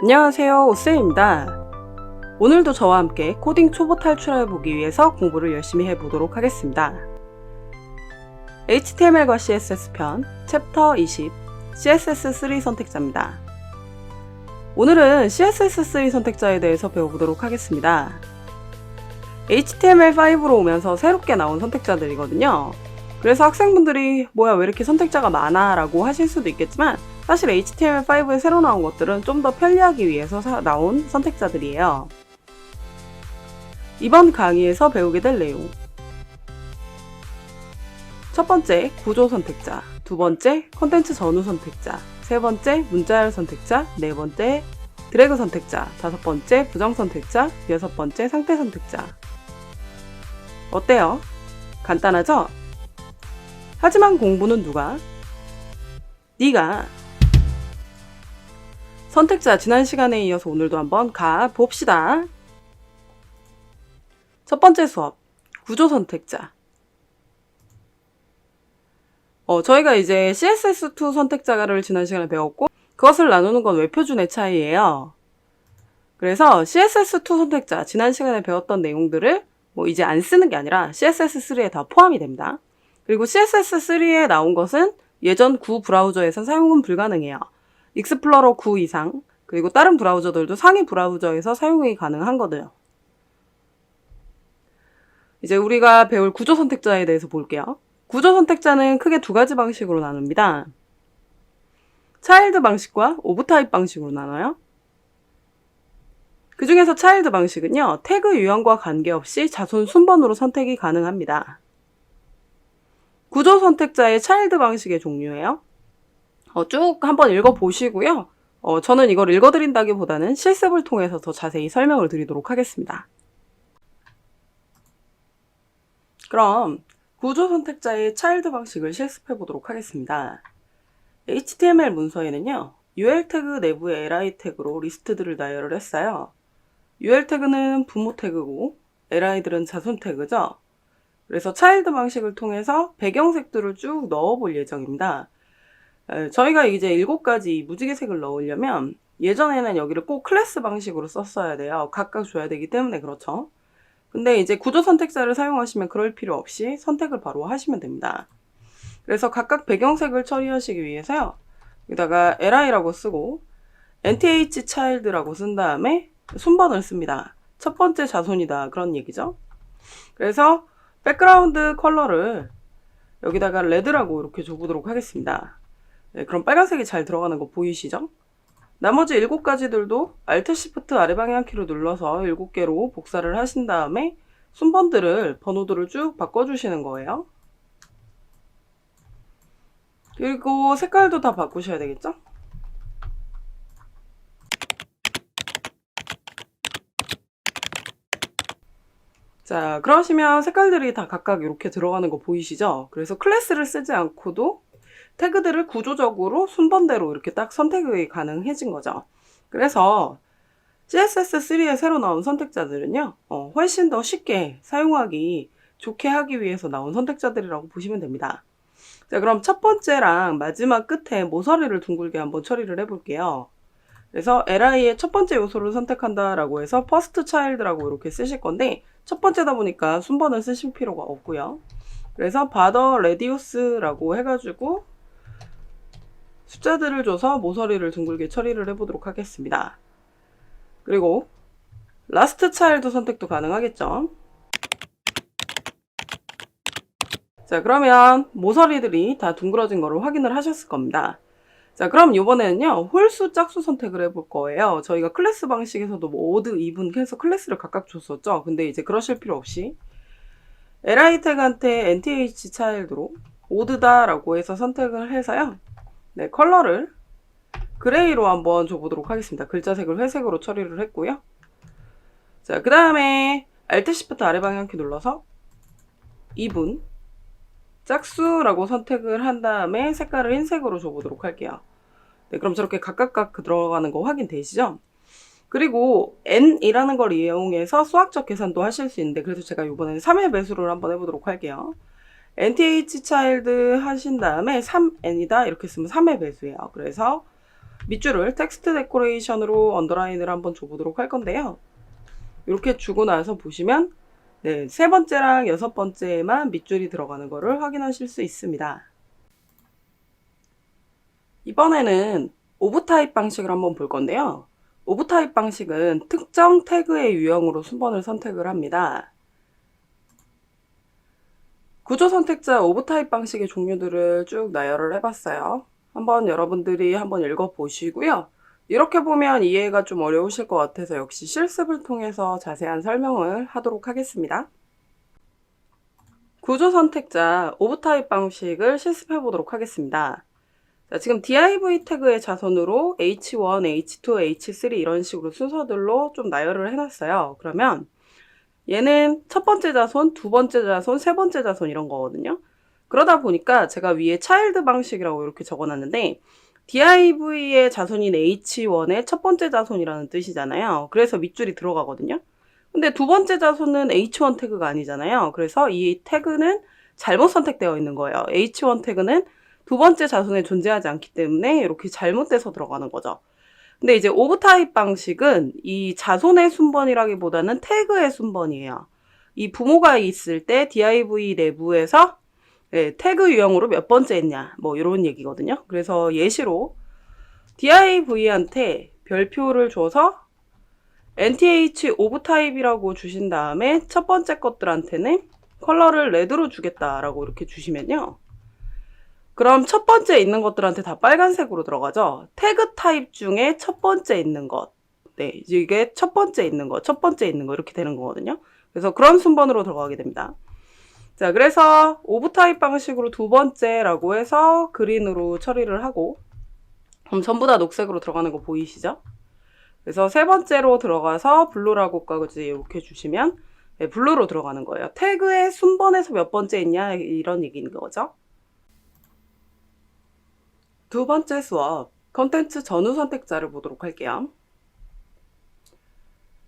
안녕하세요, 오쌤입니다. 오늘도 저와 함께 코딩 초보 탈출해보기 위해서 공부를 열심히 해보도록 하겠습니다. HTML과 CSS 편 챕터 20 CSS3 선택자입니다. 오늘은 CSS3 선택자에 대해서 배워보도록 하겠습니다. HTML5로 오면서 새롭게 나온 선택자들이거든요. 그래서 학생분들이 뭐야 왜 이렇게 선택자가 많아 라고 하실 수도 있겠지만 사실 HTML5에 새로 나온 것들은 좀 더 편리하기 위해서 나온 선택자들이에요. 이번 강의에서 배우게 될 내용. 첫 번째, 구조 선택자. 두 번째, 콘텐츠 전후 선택자. 세 번째, 문자열 선택자. 네 번째, 드래그 선택자. 다섯 번째, 부정 선택자. 여섯 번째, 상태 선택자. 어때요? 간단하죠? 하지만 공부는 누가? 네가. 선택자 지난 시간에 이어서 오늘도 한번 가봅시다. 첫 번째 수업, 구조 선택자. 저희가 이제 CSS2 선택자를 지난 시간에 배웠고 그것을 나누는 건 외표준의 차이예요. 그래서 CSS2 선택자 지난 시간에 배웠던 내용들을 이제 안 쓰는 게 아니라 CSS3에 다 포함이 됩니다. 그리고 CSS3에 나온 것은 예전 9 브라우저에선 사용은 불가능해요. 익스플로러 9 이상, 그리고 다른 브라우저들도 상위 브라우저에서 사용이 가능한거든요. 이제 우리가 배울 구조 선택자에 대해서 볼게요. 구조 선택자는 크게 두 가지 방식으로 나눕니다. 차일드 방식과 오브 타입 방식으로 나눠요. 그 중에서 차일드 방식은요, 태그 유형과 관계없이 자손 순번으로 선택이 가능합니다. 구조 선택자의 차일드 방식의 종류예요. 쭉 한번 읽어보시고요. 저는 이걸 읽어드린다기보다는 실습을 통해서 더 자세히 설명을 드리도록 하겠습니다. 그럼 구조 선택자의 차일드 방식을 실습해 보도록 하겠습니다. HTML 문서에는요, UL 태그 내부의 li 태그로 리스트들을 나열을 했어요. UL 태그는 부모 태그고 li들은 자손 태그죠. 그래서 차일드 방식을 통해서 배경색들을 쭉 넣어볼 예정입니다. 저희가 이제 7가지 무지개색을 넣으려면 예전에는 여기를 꼭 클래스 방식으로 썼어야 돼요. 각각 줘야 되기 때문에 그렇죠. 근데 이제 구조 선택자를 사용하시면 그럴 필요 없이 선택을 바로 하시면 됩니다. 그래서 각각 배경색을 처리하시기 위해서요. 여기다가 li라고 쓰고 nth child라고 쓴 다음에 순번을 씁니다. 첫 번째 자손이다 그런 얘기죠. 그래서 백그라운드 컬러를 여기다가 레드라고 이렇게 줘보도록 하겠습니다. 네, 그럼 빨간색이 잘 들어가는 거 보이시죠? 나머지 7가지들도 Alt Shift 아래 방향키로 눌러서 7개로 복사를 하신 다음에 순번들을 번호들을 쭉 바꿔주시는 거예요. 그리고 색깔도 다 바꾸셔야 되겠죠? 자, 그러시면 색깔들이 다 각각 이렇게 들어가는 거 보이시죠? 그래서 클래스를 쓰지 않고도 태그들을 구조적으로 순번대로 이렇게 딱 선택이 가능해진 거죠. 그래서 CSS3에 새로 나온 선택자들은요, 훨씬 더 쉽게 사용하기 좋게 하기 위해서 나온 선택자들이라고 보시면 됩니다. 자, 그럼 첫 번째랑 마지막 끝에 모서리를 둥글게 한번 처리를 해볼게요. 그래서 li의 첫 번째 요소를 선택한다라고 해서 first child라고 이렇게 쓰실 건데 첫 번째다 보니까 순번을 쓰실 필요가 없고요. 그래서 border radius라고 해가지고 숫자들을 줘서 모서리를 둥글게 처리를 해보도록 하겠습니다. 그리고 last child 선택도 가능하겠죠. 자, 그러면 모서리들이 다 둥그러진 거를 확인을 하셨을 겁니다. 자, 그럼 이번에는요, 홀수 짝수 선택을 해볼 거예요. 저희가 클래스 방식에서도 odd, even 해서 클래스를 각각 줬었죠. 근데 이제 그러실 필요 없이 li 태그한테 nth child로 odd다라고 해서 선택을 해서요. 네, 컬러를 그레이로 한번 줘보도록 하겠습니다. 글자색을 회색으로 처리를 했고요. 자, 그 다음에 Alt Shift 아래 방향키 눌러서 even 짝수라고 선택을 한 다음에 색깔을 흰색으로 줘보도록 할게요. 네, 그럼 저렇게 각각 들어가는 거 확인되시죠? 그리고 n이라는 걸 이용해서 수학적 계산도 하실 수 있는데 그래서 제가 이번에는 3의 배수를 한번 해보도록 할게요. nth child 하신 다음에 3n이다 이렇게 쓰면 3의 배수예요. 그래서 밑줄을 텍스트 데코레이션으로 언더라인을 한번 줘보도록 할 건데요. 이렇게 주고 나서 보시면 네, 세 번째랑 여섯 번째에만 밑줄이 들어가는 것을 확인하실 수 있습니다. 이번에는 오브 타입 방식을 한번 볼 건데요. 오브 타입 방식은 특정 태그의 유형으로 순번을 선택을 합니다. 구조 선택자 오브 타입 방식의 종류들을 쭉 나열을 해봤어요. 한번 여러분들이 한번 읽어보시고요. 이렇게 보면 이해가 좀 어려우실 것 같아서 역시 실습을 통해서 자세한 설명을 하도록 하겠습니다. 구조 선택자 오브 타입 방식을 실습해 보도록 하겠습니다. 자, 지금 div 태그의 자손으로 h1, h2, h3 이런 식으로 순서들로 좀 나열을 해놨어요. 그러면 얘는 첫 번째 자손, 두 번째 자손, 세 번째 자손 이런 거거든요. 그러다 보니까 제가 위에 차일드 방식이라고 이렇게 적어놨는데 div의 자손인 h1의 첫 번째 자손이라는 뜻이잖아요. 그래서 밑줄이 들어가거든요. 근데 두 번째 자손은 h1 태그가 아니잖아요. 그래서 이 태그는 잘못 선택되어 있는 거예요. h1 태그는 두 번째 자손에 존재하지 않기 때문에 이렇게 잘못돼서 들어가는 거죠. 근데 이제 오브 타입 방식은 이 자손의 순번이라기보다는 태그의 순번이에요. 이 부모가 있을 때 div 내부에서 태그 유형으로 몇 번째 했냐 뭐 이런 얘기거든요. 그래서 예시로 div한테 별표를 줘서 nth 오브 타입이라고 주신 다음에 첫 번째 것들한테는 컬러를 레드로 주겠다라고 이렇게 주시면요. 그럼 첫 번째 있는 것들한테 다 빨간색으로 들어가죠. 태그 타입 중에 첫 번째 있는 것. 네, 이게 첫 번째 있는 거, 첫 번째 있는 거 이렇게 되는 거거든요. 그래서 그런 순번으로 들어가게 됩니다. 자, 그래서 오브 타입 방식으로 두 번째라고 해서 그린으로 처리를 하고 그럼 전부 다 녹색으로 들어가는 거 보이시죠? 그래서 세 번째로 들어가서 블루라고까지 이렇게 주시면 네, 블루로 들어가는 거예요. 태그의 순번에서 몇 번째 있냐 이런 얘기인 거죠. 두 번째 수업, 컨텐츠 전후 선택자를 보도록 할게요.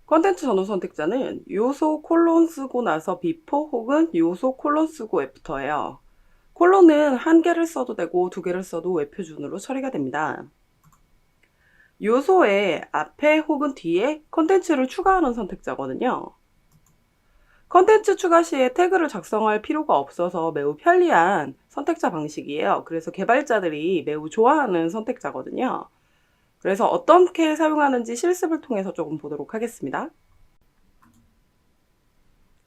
컨텐츠 전후 선택자는 요소 콜론 쓰고 나서 비포 혹은 요소 콜론 쓰고 애프터예요. 콜론은 한 개를 써도 되고 두 개를 써도 웹표준으로 처리가 됩니다. 요소의 앞에 혹은 뒤에 컨텐츠를 추가하는 선택자거든요. 컨텐츠 추가 시에 태그를 작성할 필요가 없어서 매우 편리한 선택자 방식이에요. 그래서 개발자들이 매우 좋아하는 선택자거든요. 그래서 어떻게 사용하는지 실습을 통해서 조금 보도록 하겠습니다.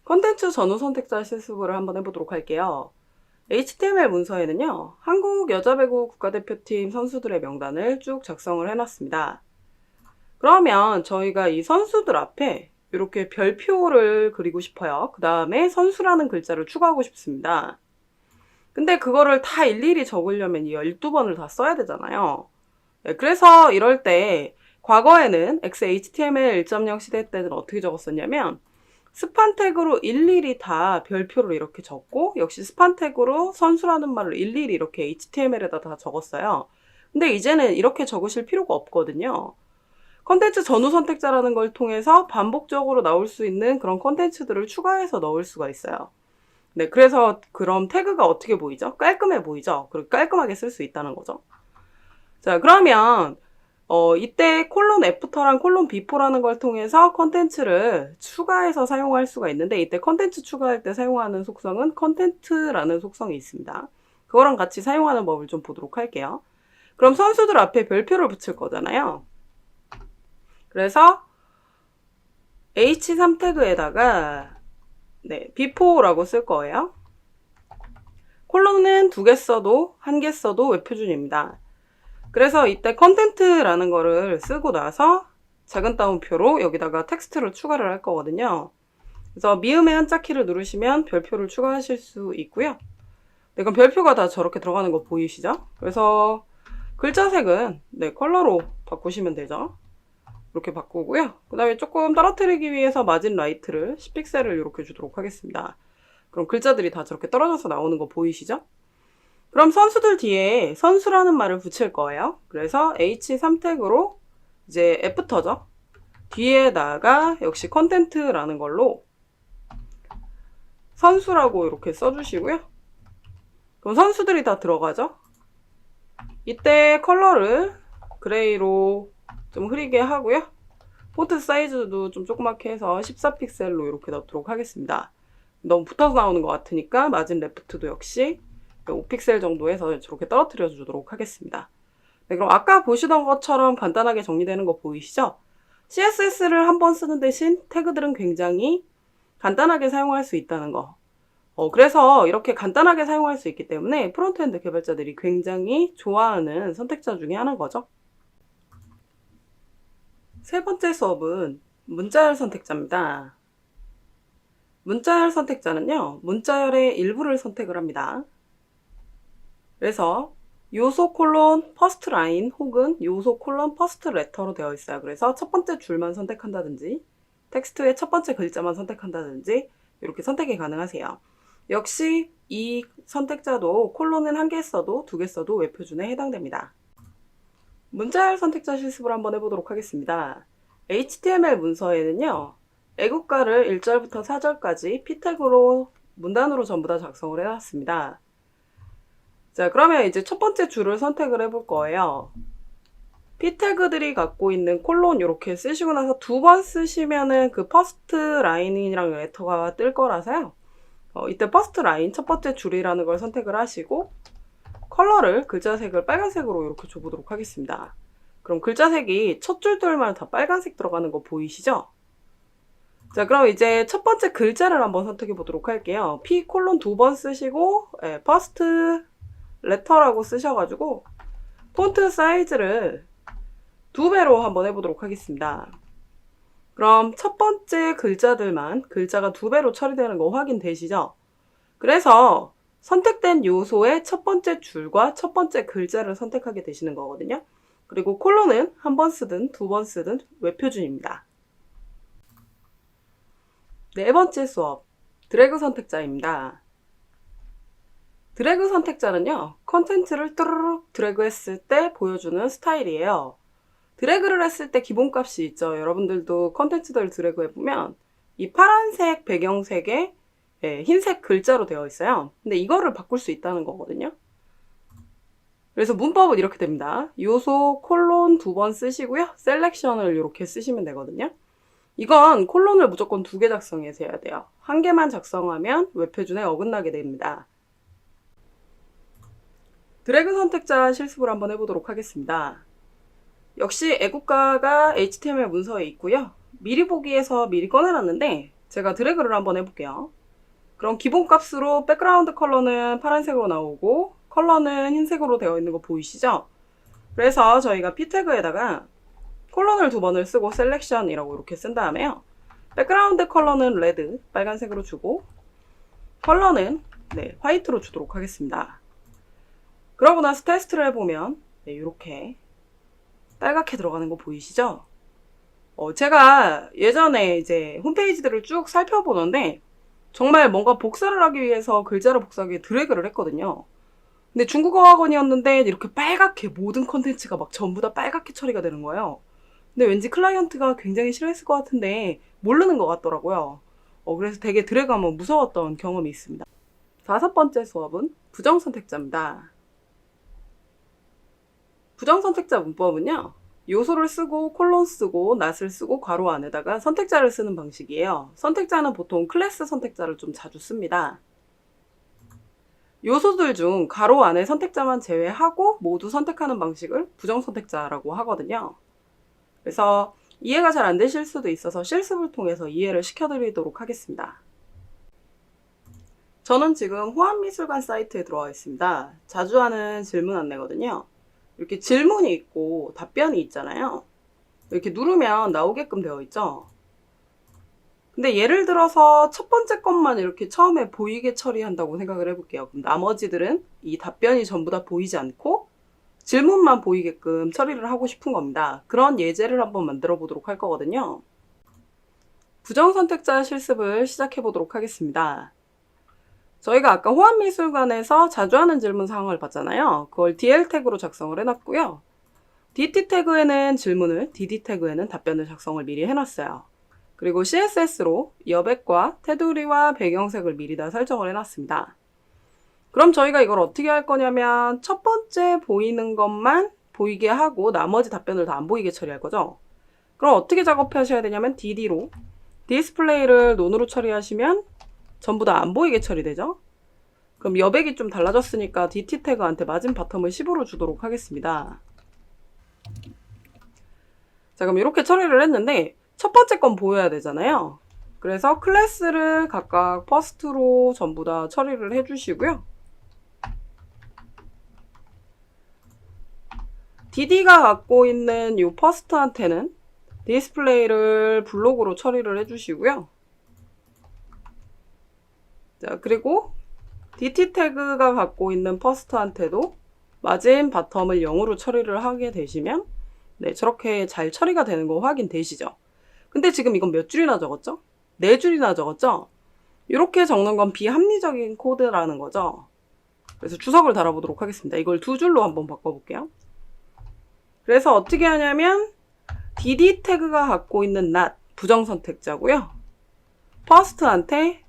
컨텐츠 전후 선택자 실습을 한번 해보도록 할게요. HTML 문서에는요, 한국 여자배구 국가대표팀 선수들의 명단을 쭉 작성을 해놨습니다. 그러면 저희가 이 선수들 앞에 이렇게 별표를 그리고 싶어요. 그 다음에 선수라는 글자를 추가하고 싶습니다. 근데 그거를 다 일일이 적으려면 이 12번을 다 써야 되잖아요. 네, 그래서 이럴 때 과거에는 XHTML 1.0 시대 때는 어떻게 적었었냐면 스판 태그로 일일이 다 별표를 이렇게 적고 역시 스판 태그로 선수라는 말을 일일이 이렇게 HTML에다 다 적었어요. 근데 이제는 이렇게 적으실 필요가 없거든요. 컨텐츠 전후 선택자라는 걸 통해서 반복적으로 나올 수 있는 그런 컨텐츠들을 추가해서 넣을 수가 있어요. 네, 그래서 그럼 태그가 어떻게 보이죠? 깔끔해 보이죠? 그리고 깔끔하게 쓸 수 있다는 거죠. 자, 그러면 이때 콜론 애프터랑 콜론 비포라는 걸 통해서 컨텐츠를 추가해서 사용할 수가 있는데 이때 컨텐츠 추가할 때 사용하는 속성은 컨텐트라는 속성이 있습니다. 그거랑 같이 사용하는 법을 좀 보도록 할게요. 그럼 선수들 앞에 별표를 붙일 거잖아요. 그래서 h3 태그에다가 네, before라고 쓸 거예요. 콜론은 2개 써도 1개 써도 웹표준입니다. 그래서 이때 컨텐트라는 거를 쓰고 나서 작은 따옴표로 여기다가 텍스트를 추가를 할 거거든요. 그래서 미음의 한자키를 누르시면 별표를 추가하실 수 있고요. 네, 그럼 별표가 다 저렇게 들어가는 거 보이시죠? 그래서 글자 색은 네, 컬러로 바꾸시면 되죠. 이렇게 바꾸고요. 그 다음에 조금 떨어뜨리기 위해서 마진 라이트를 10픽셀을 이렇게 주도록 하겠습니다. 그럼 글자들이 다 저렇게 떨어져서 나오는 거 보이시죠? 그럼 선수들 뒤에 선수라는 말을 붙일 거예요. 그래서 H3 태그로 이제 애프터죠. 뒤에다가 역시 컨텐트라는 걸로 선수라고 이렇게 써주시고요. 그럼 선수들이 다 들어가죠. 이때 컬러를 그레이로 좀 흐리게 하고요. 폰트 사이즈도 좀 조그맣게 해서 14픽셀로 이렇게 넣도록 하겠습니다. 너무 붙어서 나오는 것 같으니까 마진 레프트도 역시 5픽셀 정도 해서 저렇게 떨어뜨려 주도록 하겠습니다. 네, 그럼 아까 보시던 것처럼 간단하게 정리되는 거 보이시죠? CSS를 한 번 쓰는 대신 태그들은 굉장히 간단하게 사용할 수 있다는 거. 그래서 이렇게 간단하게 사용할 수 있기 때문에 프론트엔드 개발자들이 굉장히 좋아하는 선택자 중에 하나인 거죠. 세 번째 수업은 문자열 선택자입니다. 문자열 선택자는요, 문자열의 일부를 선택을 합니다. 그래서 요소 콜론 퍼스트 라인 혹은 요소 콜론 퍼스트 레터로 되어 있어요. 그래서 첫 번째 줄만 선택한다든지 텍스트의 첫 번째 글자만 선택한다든지 이렇게 선택이 가능하세요. 역시 이 선택자도 콜론은 1개 써도 2개 써도 웹표준에 해당됩니다. 문자열 선택자 실습을 한번 해보도록 하겠습니다. HTML 문서에는요, 애국가를 1절부터 4절까지 P태그로 문단으로 전부 다 작성을 해놨습니다. 자, 그러면 이제 첫 번째 줄을 선택을 해볼 거예요. P태그들이 갖고 있는 콜론 이렇게 쓰시고 나서 2번 쓰시면은 그 퍼스트 라인이랑 레터가 뜰 거라서요. 이때 퍼스트 라인 첫 번째 줄이라는 걸 선택을 하시고 컬러를 글자색을 빨간색으로 이렇게 줘보도록 하겠습니다. 그럼 글자색이 첫 줄들만 다 빨간색 들어가는 거 보이시죠? 자, 그럼 이제 첫 번째 글자를 한번 선택해 보도록 할게요. P 콜론 2번 쓰시고 퍼스트 레터라고 쓰셔가지고 폰트 사이즈를 2배로 한번 해보도록 하겠습니다. 그럼 첫 번째 글자들만 글자가 2배로 처리되는 거 확인되시죠? 그래서 선택된 요소의 첫 번째 줄과 첫 번째 글자를 선택하게 되시는 거거든요. 그리고 콜론은 한 번 쓰든 2번 쓰든 웹표준입니다. 네 번째 수업, 드래그 선택자입니다. 드래그 선택자는요, 컨텐츠를 뚜루룩 드래그 했을 때 보여주는 스타일이에요. 드래그를 했을 때 기본값이 있죠. 여러분들도 컨텐츠들 드래그 해보면 이 파란색 배경색에 흰색 글자로 되어 있어요. 근데 이거를 바꿀 수 있다는 거거든요. 그래서 문법은 이렇게 됩니다. 요소 콜론 2번 쓰시고요. 셀렉션을 이렇게 쓰시면 되거든요. 이건 콜론을 무조건 2개 작성해서 해야 돼요. 1개만 작성하면 웹표준에 어긋나게 됩니다. 드래그 선택자 실습을 한번 해보도록 하겠습니다. 역시 애국가가 HTML 문서에 있고요. 미리 보기에서 미리 꺼내놨는데 제가 드래그를 한번 해볼게요. 그럼 기본값으로 백그라운드 컬러는 파란색으로 나오고 컬러는 흰색으로 되어 있는 거 보이시죠? 그래서 저희가 P태그에다가 콜론을 2번을 쓰고 셀렉션이라고 이렇게 쓴 다음에요. 백그라운드 컬러는 레드, 빨간색으로 주고 컬러는 화이트로 주도록 하겠습니다. 그러고 나서 테스트를 해보면 이렇게 빨갛게 들어가는 거 보이시죠? 제가 예전에 이제 홈페이지들을 쭉 살펴보는데 정말 뭔가 복사를 하기 위해서 글자를 복사하기 위해 드래그를 했거든요. 근데 중국어 학원이었는데 이렇게 빨갛게 모든 컨텐츠가 막 전부 다 빨갛게 처리가 되는 거예요. 근데 왠지 클라이언트가 굉장히 싫어했을 것 같은데 모르는 것 같더라고요. 그래서 되게 드래그하면 무서웠던 경험이 있습니다. 5번째 수업은 부정선택자입니다. 부정선택자 문법은요, 요소를 쓰고 콜론 쓰고 낫을 쓰고 괄호 안에다가 선택자를 쓰는 방식이에요. 선택자는 보통 클래스 선택자를 좀 자주 씁니다. 요소들 중 괄호 안에 선택자만 제외하고 모두 선택하는 방식을 부정선택자라고 하거든요. 그래서 이해가 잘 안 되실 수도 있어서 실습을 통해서 이해를 시켜드리도록 하겠습니다. 저는 지금 호암미술관 사이트에 들어와 있습니다. 자주 하는 질문 안내거든요. 이렇게 질문이 있고 답변이 있잖아요. 이렇게 누르면 나오게끔 되어 있죠. 근데 예를 들어서 첫 번째 것만 이렇게 처음에 보이게 처리한다고 생각을 해볼게요. 그럼 나머지들은 이 답변이 전부 다 보이지 않고 질문만 보이게끔 처리를 하고 싶은 겁니다. 그런 예제를 한번 만들어 보도록 할 거거든요. 부정선택자 실습을 시작해 보도록 하겠습니다. 저희가 아까 호암미술관에서 자주 하는 질문 사항을 봤잖아요. 그걸 DL 태그로 작성을 해놨고요. DT 태그에는 질문을, DD 태그에는 답변을 작성을 미리 해놨어요. 그리고 CSS로 여백과 테두리와 배경색을 미리 다 설정을 해놨습니다. 그럼 저희가 이걸 어떻게 할 거냐면 첫 번째 보이는 것만 보이게 하고 나머지 답변을 다 안 보이게 처리할 거죠. 그럼 어떻게 작업하셔야 되냐면 DD로 디스플레이를 논으로 처리하시면 전부 다 안 보이게 처리되죠. 그럼 여백이 좀 달라졌으니까 DT 태그한테 마진 바텀을 10으로 주도록 하겠습니다. 자, 그럼 이렇게 처리를 했는데 첫 번째 건 보여야 되잖아요. 그래서 클래스를 각각 퍼스트로 전부 다 처리를 해주시고요. DD가 갖고 있는 이 퍼스트한테는 디스플레이를 블록으로 처리를 해주시고요. 자, 그리고 DT 태그가 갖고 있는 퍼스트한테도 마진 바텀을 0으로 처리를 하게 되시면 네, 저렇게 잘 처리가 되는 거 확인되시죠? 근데 지금 이건 몇 줄이나 적었죠? 4줄이나 적었죠? 이렇게 적는 건 비합리적인 코드라는 거죠. 그래서 주석을 달아보도록 하겠습니다. 이걸 2줄로 한번 바꿔볼게요. 그래서 어떻게 하냐면 DD 태그가 갖고 있는 not 부정선택자고요. first한테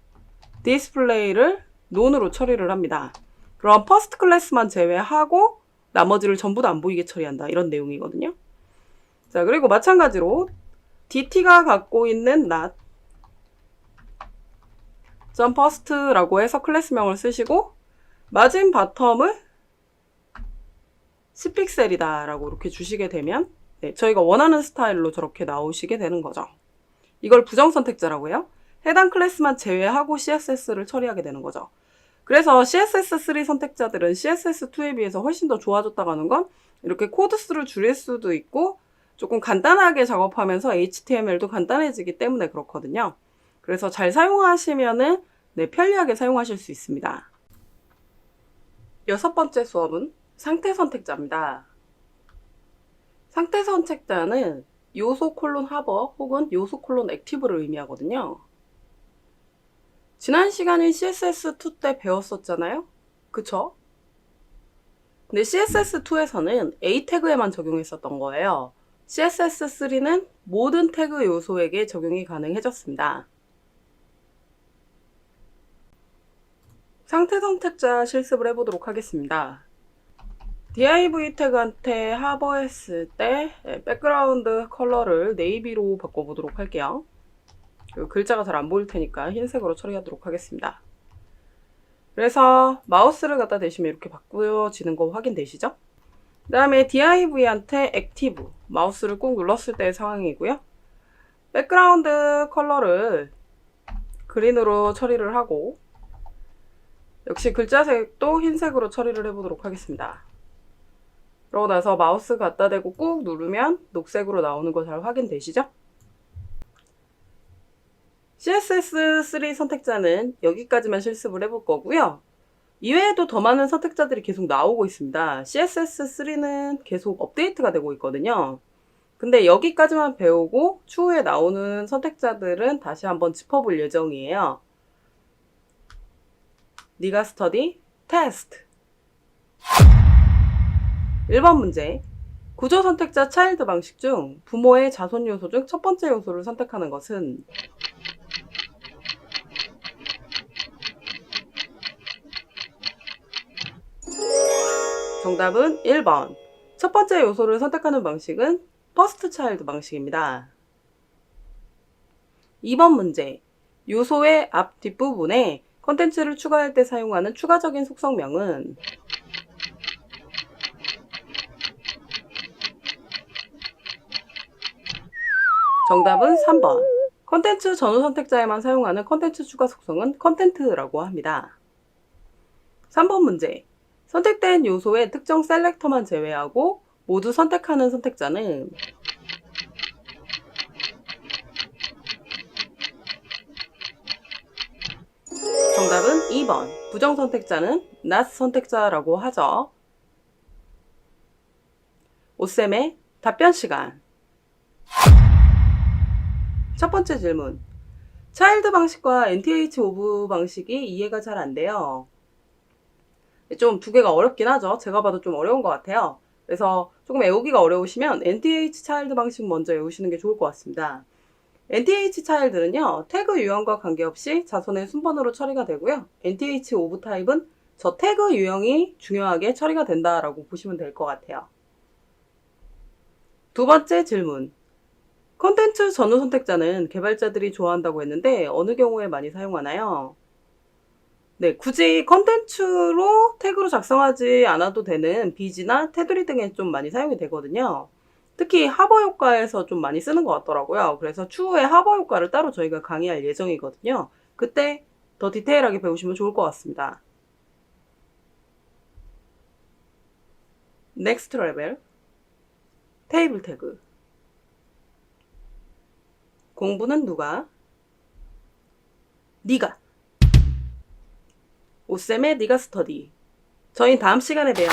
디스플레이를 논으로 처리를 합니다. 그럼 first 클래스만 제외하고 나머지를 전부 다 안 보이게 처리한다. 이런 내용이거든요. 자, 그리고 마찬가지로 DT가 갖고 있는 not first라고 해서 클래스명을 쓰시고 마진 바텀을 10픽셀이다 라고 이렇게 주시게 되면 네, 저희가 원하는 스타일로 저렇게 나오시게 되는 거죠. 이걸 부정선택자라고 해요. 해당 클래스만 제외하고 CSS를 처리하게 되는 거죠. 그래서 CSS3 선택자들은 CSS2에 비해서 훨씬 더 좋아졌다고 하는 건 이렇게 코드 수를 줄일 수도 있고 조금 간단하게 작업하면서 HTML도 간단해지기 때문에 그렇거든요. 그래서 잘 사용하시면은 네, 편리하게 사용하실 수 있습니다. 6번째 수업은 상태 선택자입니다. 상태 선택자는 요소 콜론 하버 혹은 요소 콜론 액티브를 의미하거든요. 지난 시간에 CSS2 때 배웠었잖아요? 그쵸? 근데 CSS2에서는 A 태그에만 적용했었던 거예요. CSS3는 모든 태그 요소에게 적용이 가능해졌습니다. 상태 선택자 실습을 해보도록 하겠습니다. div 태그한테 하버했을 때 백그라운드 컬러를 네이비로 바꿔보도록 할게요. 글자가 잘 안 보일 테니까 흰색으로 처리하도록 하겠습니다. 그래서 마우스를 갖다 대시면 이렇게 바꾸어지는 거 확인되시죠? 그 다음에 div한테 액티브 마우스를 꾹 눌렀을 때의 상황이고요. 백그라운드 컬러를 그린으로 처리를 하고 역시 글자색도 흰색으로 처리를 해보도록 하겠습니다. 그러고 나서 마우스 갖다 대고 꾹 누르면 녹색으로 나오는 거 잘 확인되시죠? CSS3 선택자는 여기까지만 실습을 해볼 거고요. 이외에도 더 많은 선택자들이 계속 나오고 있습니다. CSS3는 계속 업데이트가 되고 있거든요. 근데 여기까지만 배우고 추후에 나오는 선택자들은 다시 한번 짚어볼 예정이에요. 네가 스터디 테스트 1번 문제 구조 선택자 차일드 방식 중 부모의 자손 요소 중 첫 번째 요소를 선택하는 것은 정답은 1번. 첫 번째 요소를 선택하는 방식은 퍼스트 차일드 방식입니다. 2번 문제. 요소의 앞 뒷부분에 컨텐츠를 추가할 때 사용하는 추가적인 속성명은 정답은 3번. 컨텐츠 전후 선택자에만 사용하는 컨텐츠 추가 속성은 컨텐트라고 합니다. 3번 문제. 선택된 요소의 특정 셀렉터만 제외하고 모두 선택하는 선택자는 정답은 2번. 부정 선택자는 not 선택자라고 하죠. 오쌤의 답변 시간. 첫 번째 질문. 차일드 방식과 NTH 오브 방식이 이해가 잘 안 돼요. 좀 두 개가 어렵긴 하죠. 제가 봐도 좀 어려운 것 같아요. 그래서 조금 외우기가 어려우시면 NTH 차일드 방식 먼저 외우시는 게 좋을 것 같습니다. NTH 차일드는요, 태그 유형과 관계없이 자손의 순번으로 처리가 되고요. NTH 오브 타입은 저 태그 유형이 중요하게 처리가 된다라고 보시면 될 것 같아요. 두 번째 질문. 컨텐츠 전후 선택자는 개발자들이 좋아한다고 했는데 어느 경우에 많이 사용하나요? 네, 굳이 컨텐츠로 태그로 작성하지 않아도 되는 비지나 테두리 등에 좀 많이 사용이 되거든요. 특히 하버 효과에서 좀 많이 쓰는 것 같더라고요. 그래서 추후에 하버 효과를 따로 저희가 강의할 예정이거든요. 그때 더 디테일하게 배우시면 좋을 것 같습니다. 넥스트 레벨, 테이블 태그. 공부는 누가? 네가. 오쌤의 네가 스터디. 저희 다음 시간에 봬요.